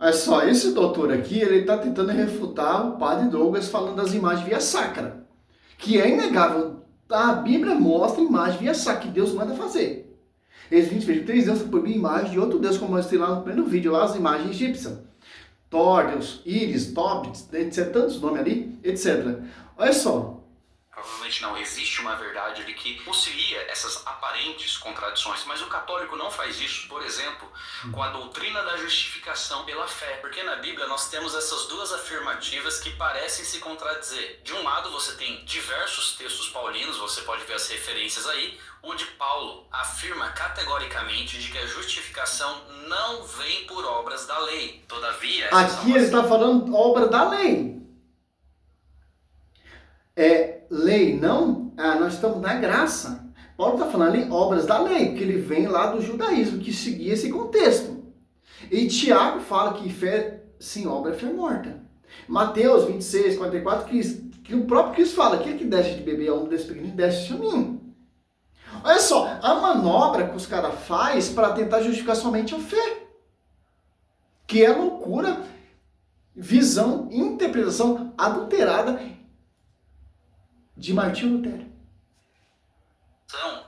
Olha só, esse doutor aqui, ele está tentando refutar o padre Douglas falando das imagens via sacra, que é inegável. A Bíblia mostra imagem via sacra, que Deus manda fazer. Eles 3 deuses por mim, imagem de outro Deus, como eu mostrei lá no primeiro vídeo, lá as imagens egípcias. Thor, Deus, Íris, Tobit, etc. Tantos nomes ali, etc. Olha só. Provavelmente não existe uma verdade ali que concilia essas aparentes contradições, mas o católico não faz isso, por exemplo, com a doutrina da justificação pela fé, porque na Bíblia nós temos essas duas afirmativas que parecem se contradizer. De um lado você tem diversos textos paulinos, você pode ver as referências aí, onde Paulo afirma categoricamente de que a justificação não vem por obras da lei. Todavia, aqui ele está falando obra da lei. É lei, não? Nós estamos na graça. Paulo está falando ali obras da lei, porque ele vem lá do judaísmo, que seguia esse contexto. E Tiago fala que fé sem obra é fé morta. Mateus 26, 44, que o próprio Cristo fala, aquele que deixa de beber a onda desse pequenino, deixa de mim. Olha só, a manobra que os caras fazem para tentar justificar somente a fé. Que é loucura, visão, interpretação adulterada de Martinho Lutero.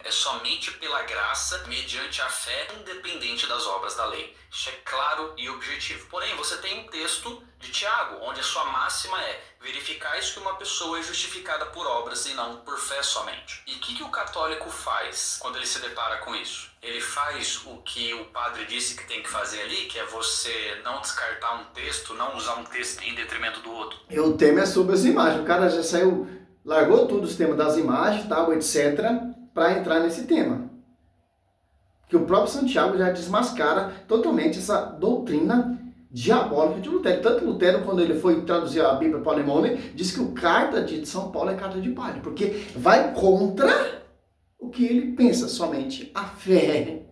É somente pela graça, mediante a fé, independente das obras da lei. Isso é claro e objetivo. Porém, você tem um texto de Tiago, onde a sua máxima é: verificais que uma pessoa é justificada por obras e não por fé somente. E o que o católico faz quando ele se depara com isso? Ele faz o que o padre disse que tem que fazer ali, que é você não descartar um texto, não usar um texto em detrimento do outro. E o tema é sobre as imagens. O cara já saiu, largou tudo os temas das imagens, tal, etc., para entrar nesse tema. Que o próprio Santiago já desmascara totalmente essa doutrina diabólica de Lutero. Tanto Lutero, quando ele foi traduzir a Bíblia para o alemão, disse que o carta de São Paulo é carta de palha, porque vai contra o que ele pensa, somente a fé.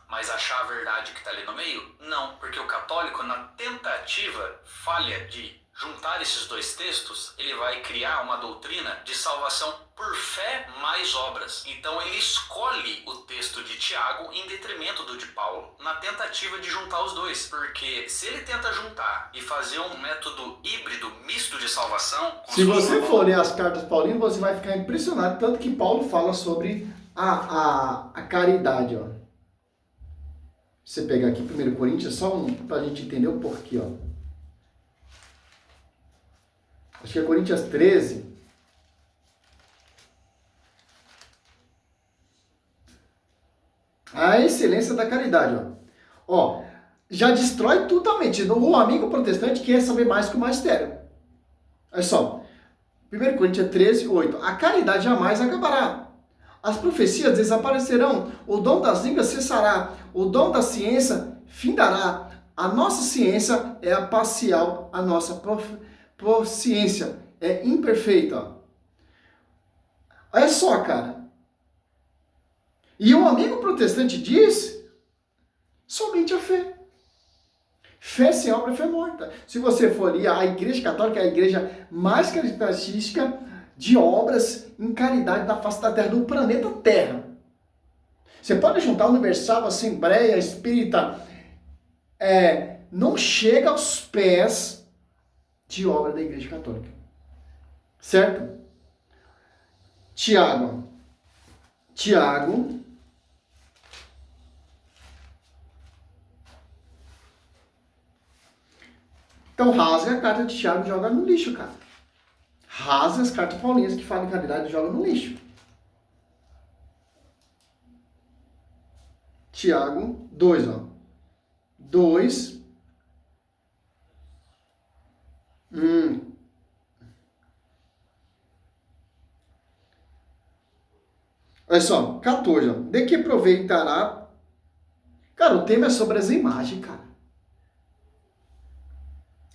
Mas achar a verdade que está ali no meio? Não, porque o católico, na tentativa falha de juntar esses dois textos, ele vai criar uma doutrina de salvação por fé mais obras. Então ele escolhe o texto de Tiago em detrimento do de Paulo, na tentativa de juntar os dois. Porque se ele tenta juntar e fazer um método híbrido, misto de salvação... Se você for ler as cartas paulinas, você vai ficar impressionado, tanto que Paulo fala sobre a caridade, ó. Você pegar aqui 1 Coríntios, só para a gente entender o porquê, ó. Acho que é Coríntios 13. A excelência da caridade, ó. Já destrói totalmente. O amigo protestante quer saber mais que o magistério. Olha só. 1 Coríntios 13, 8. A caridade jamais acabará. As profecias desaparecerão. O dom das línguas cessará. O dom da ciência findará. A nossa ciência é a parcial, a nossa ciência é imperfeita. Olha só, cara. E um amigo protestante diz somente a fé. Fé sem obra é fé morta. Se você for ali, a Igreja Católica é a igreja mais característica de obras em caridade da face da Terra, do planeta Terra. Você pode juntar Universal, Assembleia, Espírita, não chega aos pés de obra da Igreja Católica. Certo? Tiago. Então rasga a carta de Tiago e joga no lixo, cara. Rasga as cartas paulinas que falam em caridade e joga no lixo. Tiago 2, ó. 2. Olha só, 14, ó. De que aproveitará? Cara, o tema é sobre as imagens, cara.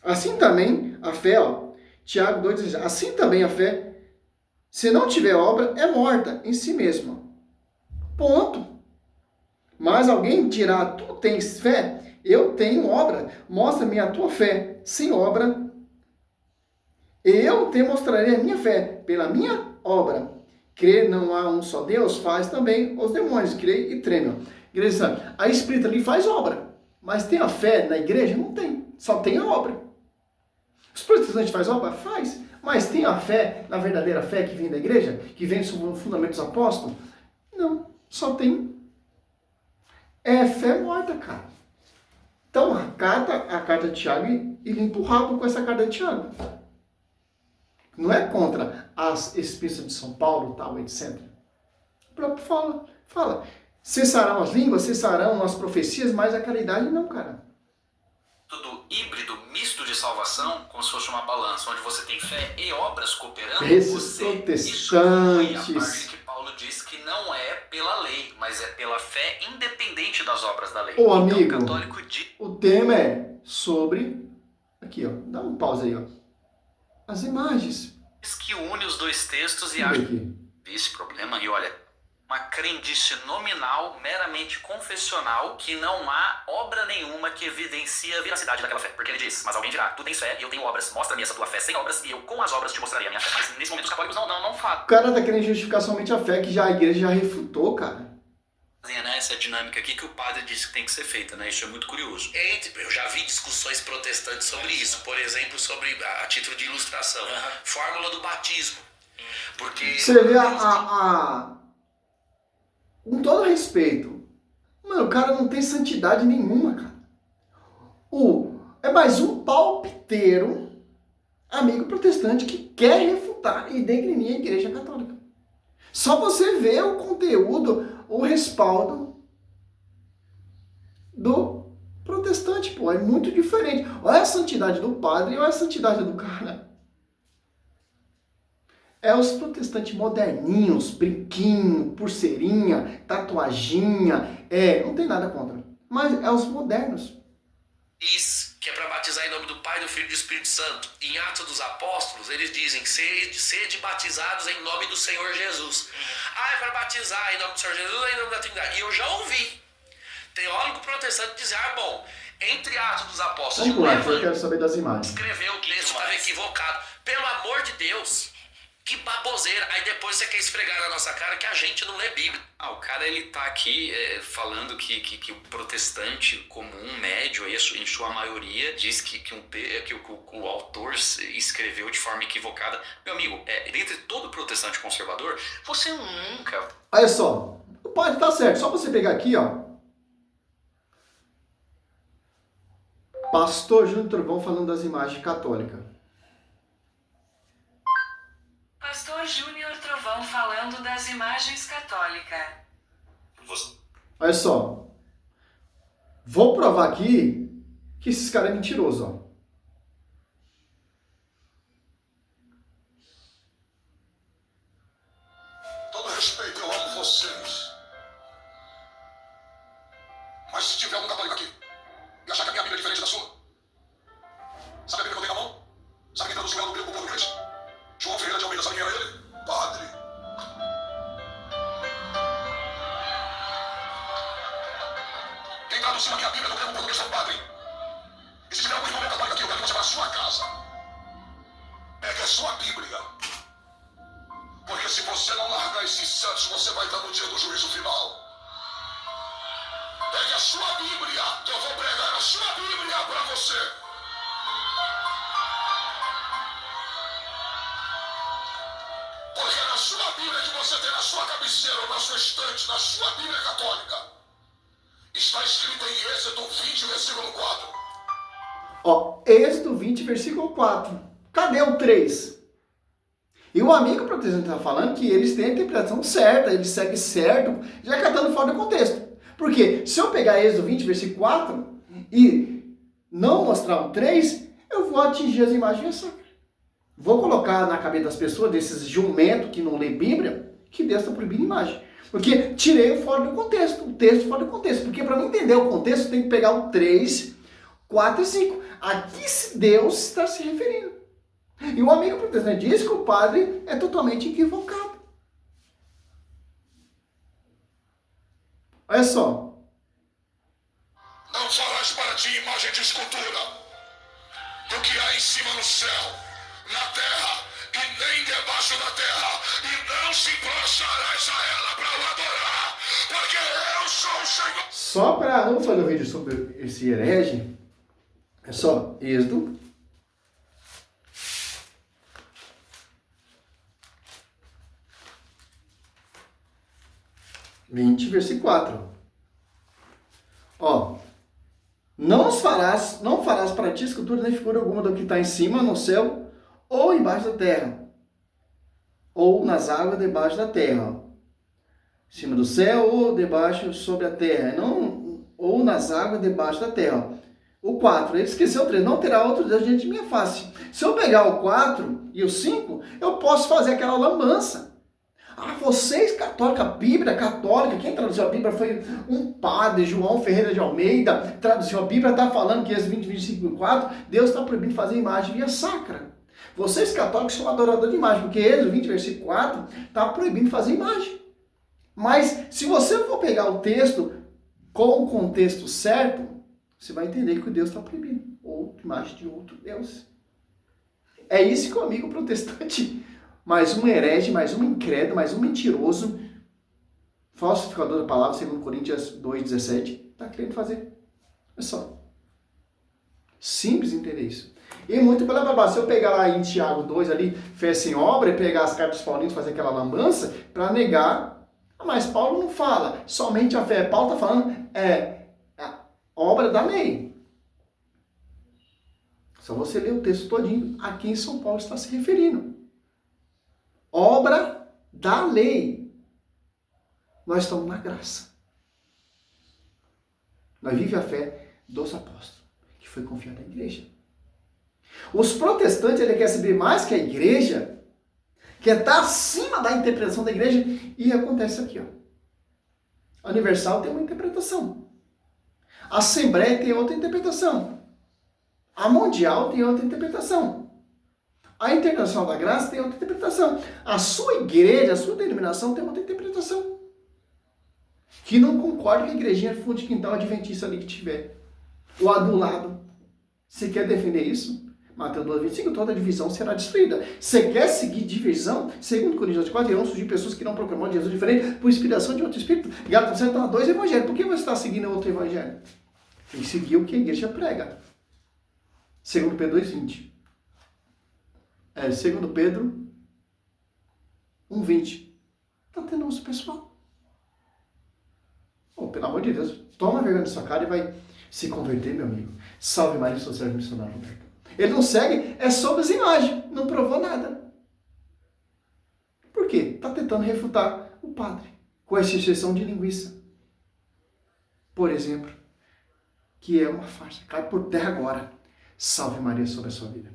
Assim também a fé, ó. Tiago 2 diz, assim também a fé, se não tiver obra, é morta em si mesma. Ponto. Mas alguém dirá, tu tens fé? Eu tenho obra. Mostra-me a tua fé. Sem obra, eu te mostrarei a minha fé pela minha obra. Crer não há um só Deus, faz também os demônios. Creem e tremem. Igreja, a espírita ali faz obra. Mas tem a fé na igreja? Não tem. Só tem a obra. Os protestantes fazem obra? Faz. Mas tem a fé, na verdadeira fé que vem da igreja? Que vem sobre o fundamento dos apóstolos? Não. Só tem. É fé morta, cara. Então a carta de Tiago, ele limpa o rabo com essa carta de Tiago. Não é contra as epístolas de São Paulo, tal, etc. O próprio fala. Cessarão as línguas, cessarão as profecias, mas a caridade não, cara. Tudo híbrido, misto de salvação, como se fosse uma balança, onde você tem fé e obras cooperando. Esses protestantes. A parte que Paulo diz que não é pela lei, mas é pela fé independente das obras da lei. Ô, amigo, então, o católico o tema é sobre... Aqui, ó. Dá um pause aí, ó. As imagens. Diz que une os dois textos e Olha acha aqui. esse problema. E olha, uma crendice nominal, meramente confessional, que não há obra nenhuma que evidencia a veracidade daquela fé. Porque ele diz, mas alguém dirá, tu tens fé e eu tenho obras, mostra-me essa tua fé sem obras e eu com as obras te mostrarei a minha fé. Mas nesse momento os católicos não falam. O cara tá querendo justificar somente a fé que já a igreja já refutou, cara. Né, essa dinâmica aqui que o padre disse que tem que ser feita, né? Isso é muito curioso. Eu já vi discussões protestantes sobre isso, por exemplo, sobre, a título de ilustração, fórmula do batismo. Porque... Você vê com todo respeito, mano, o cara não tem santidade nenhuma, cara. É mais um palpiteiro, amigo protestante, que quer refutar e degrinir a igreja católica. Só você vê o conteúdo, o respaldo do protestante, pô. É muito diferente. Olha a santidade do padre e olha a santidade do cara. É os protestantes moderninhos, brinquinho, pulseirinha, tatuaginha. Não tem nada contra. Mas é os modernos. Diz que é para batizar em nome do Pai, do Filho e do Espírito Santo. Em Atos dos Apóstolos, eles dizem, sede batizados em nome do Senhor Jesus. É para batizar em nome do Senhor Jesus ou em nome da Trindade? E eu já ouvi teólogo protestante dizer, bom, entre Atos dos Apóstolos Vamos lá, eu quero saber das imagens. Escreveu o texto, estava equivocado. Pelo amor de Deus, que baboseira. Aí depois você quer esfregar na nossa cara que a gente não lê Bíblia. O cara, ele tá aqui falando que o protestante comum, médio, em sua maioria, diz que o autor escreveu de forma equivocada. Meu amigo, dentre todo protestante conservador, você nunca... Olha só, o padre tá certo. Só você pegar aqui, ó. Pastor Júnior Trovão falando das imagens católicas. Pastor Júnior Trovão falando das imagens católicas. Olha só. Vou provar aqui que esses caras é mentiroso, ó. Todo respeito, eu amo vocês. Mas se tiver um católico aqui e achar que a minha Bíblia é diferente da sua, sabe a Bíblia que eu tenho na mão? Sabe quem traduziu ela no grego para o português? João Ferreira de Almeida, sabe quem era ele? Padre. Quem traduziu aqui a Bíblia do grego para o português foi o padre. E se tiver algum irmão católico aqui, eu quero que você vá à sua casa. Pegue a sua Bíblia. Porque se você não largar esses santos, você vai estar no dia do juízo final. Pegue a sua Bíblia, que eu vou pregar a sua Bíblia para você. Porque na sua Bíblia que você tem na sua cabeceira, ou na sua estante, na sua Bíblia católica, está escrito em Êxodo 20, versículo 4. Ó, Êxodo 20, versículo 4. Cadê o 3? E o amigo protestante está falando que eles têm a interpretação certa, eles seguem certo, já catando fora do contexto. Porque se eu pegar Êxodo 20, versículo 4, e não mostrar um 3, eu vou atingir as imagens sacras. Vou colocar na cabeça das pessoas, desses jumentos que não lê Bíblia, que Deus está proibindo imagem. Porque tirei o fora do contexto, o texto fora do contexto. Porque para não entender o contexto, tem que pegar o 3, 4 e 5. Aqui Deus está se referindo. E o amigo protestante diz que o padre é totalmente equivocado. Olha só. Não farás para ti imagem de escultura do que há em cima no céu, na terra e nem debaixo da terra, e não se prostrarás a ela para o adorar, porque eu sou o Senhor. Só para... Vamos fazer um vídeo sobre esse herege. É só Êxodo. Versículo 4. Ó. Não farás para ti escultura nem figura alguma do que está em cima no céu ou embaixo da terra, ou nas águas debaixo da terra. Em cima do céu ou debaixo sobre a terra. Não, ou nas águas debaixo da terra. O 4, ele esqueceu o 3. Não terá outro Deus diante de minha face. Se eu pegar o 4 e o 5, eu posso fazer aquela lambança. Ah, vocês católicos, a Bíblia católica, quem traduziu a Bíblia foi um padre, João Ferreira de Almeida, traduziu a Bíblia, está falando que esse 20, 25 e 4, Deus está proibindo fazer imagem via sacra. Vocês católicos são adoradores de imagem, porque Êxodo 20, versículo 4, está proibindo fazer imagem. Mas se você for pegar o texto com o contexto certo, você vai entender que o Deus está proibindo outra imagem de outro Deus. É isso que o amigo protestante, mais um herege, mais um incrédulo, mais um mentiroso, falsificador da palavra, segundo Coríntios 2,17, está querendo fazer. É só. Simples entender isso. E muito pela babá. Se eu pegar lá em Tiago 2 ali, fé sem obra, e pegar as cartas paulinas e fazer aquela lambança, para negar, mas Paulo não fala, somente a fé. Paulo está falando, a obra da lei. Só você ler o texto todinho, a quem São Paulo está se referindo. Obra da lei. Nós estamos na graça. Nós vivemos a fé dos apóstolos, que foi confiada à igreja. Os protestantes, ele quer saber mais que a igreja, quer estar acima da interpretação da igreja, e acontece aqui, ó. A Universal tem uma interpretação. A Assembleia tem outra interpretação. A Mundial tem outra interpretação. A Internacional da Graça tem outra interpretação. A sua igreja, a sua denominação tem outra interpretação. Que não concorda com a igrejinha fundo de quintal adventista ali que tiver. O adulado. Você quer defender isso? Mateus 2,25, toda divisão será destruída. Você quer seguir divisão? Segundo Coríntios 4, irão surgir pessoas que não proclamam Jesus diferente por inspiração de outro espírito. Gálatas 2 evangelhos. Por que você está seguindo outro evangelho? Tem que seguir o que a igreja prega. Segundo Pedro 2,20. Segundo Pedro 1,20. Está tendo uso pessoal. Oh, pelo amor de Deus, toma vergonha na sua cara e vai se converter, meu amigo. Salve Maria, sou servo missionário Roberto. Ele não segue, é sobre as imagens, não provou nada. Por quê? Está tentando refutar o padre, com essa exceção de linguiça. Por exemplo, que é uma farsa. Cai por terra agora. Salve Maria sobre a sua vida.